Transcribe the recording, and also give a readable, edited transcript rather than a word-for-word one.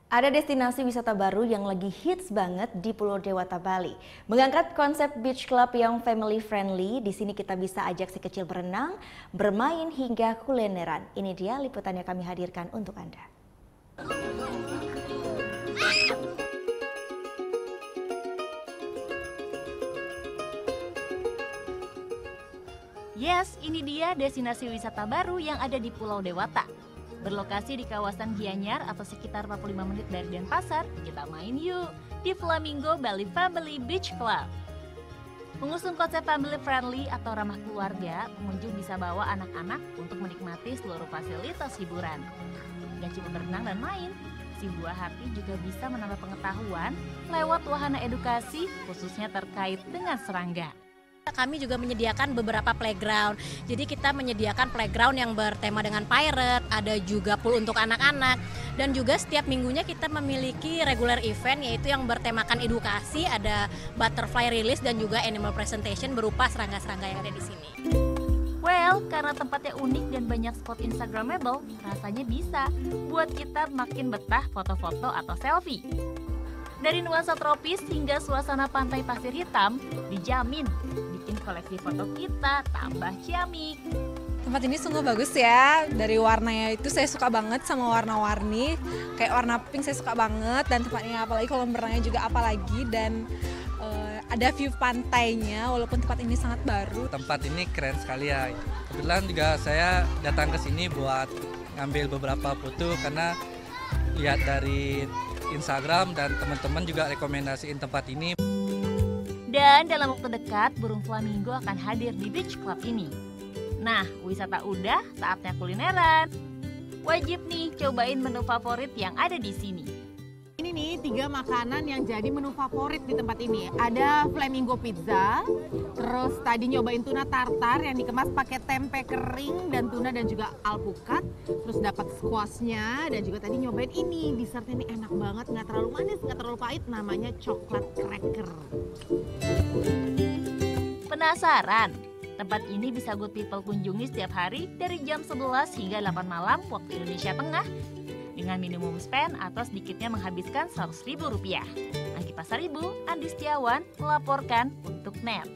Ada destinasi wisata baru yang lagi hits banget di Pulau Dewata, Bali. Mengangkat konsep beach club yang family friendly, di sini kita bisa ajak si kecil berenang, bermain hingga kulineran. Ini dia liputannya kami hadirkan untuk Anda. Yes, ini dia destinasi wisata baru yang ada di Pulau Dewata. Berlokasi di kawasan Gianyar atau sekitar 45 menit dari Denpasar, kita main yuk di Flamingo Bali Family Beach Club. Mengusung konsep family friendly atau ramah keluarga, pengunjung bisa bawa anak-anak untuk menikmati seluruh fasilitas hiburan. Gak cuma berenang dan main, si buah hati juga bisa menambah pengetahuan lewat wahana edukasi khususnya terkait dengan serangga. Kami juga menyediakan beberapa playground. Jadi kita menyediakan playground yang bertema dengan pirate, ada juga pool untuk anak-anak. Dan juga setiap minggunya kita memiliki regular event yaitu yang bertemakan edukasi, ada butterfly release dan juga animal presentation berupa serangga-serangga yang ada di sini. Well, karena tempatnya unik dan banyak spot instagramable, rasanya bisa buat kita makin betah foto-foto atau selfie. Dari nuansa tropis hingga suasana pantai pasir hitam, dijamin bikin koleksi foto kita tambah ciamik. Tempat ini sungguh bagus ya, dari warnanya itu saya suka banget sama warna-warni, kayak warna pink saya suka banget, dan tempatnya apalagi kolam berenangnya juga apalagi, dan ada view pantainya walaupun tempat ini sangat baru. Tempat ini keren sekali ya, kebetulan juga saya datang ke sini buat ngambil beberapa foto karena lihat dari Instagram dan teman-teman juga rekomendasiin tempat ini. Dan dalam waktu dekat, burung flamingo akan hadir di beach club ini. Nah, wisata udah, saatnya kulineran. Wajib nih cobain menu favorit yang ada di sini. Ini nih 3 makanan yang jadi menu favorit di tempat ini. Ada flamingo pizza, terus tadi nyobain tuna tartar yang dikemas pakai tempe kering dan tuna dan juga alpukat. Terus dapat squashnya dan juga tadi nyobain ini, dessertnya ini enak banget, nggak terlalu manis, nggak terlalu pahit, namanya coklat cracker. Penasaran? Tempat ini bisa good people kunjungi setiap hari dari jam 11 hingga 8 malam waktu Indonesia Tengah dengan minimum spend atau sedikitnya menghabiskan Rp100.000. Anggi Pasaribu, Andi Setiawan melaporkan untuk NET.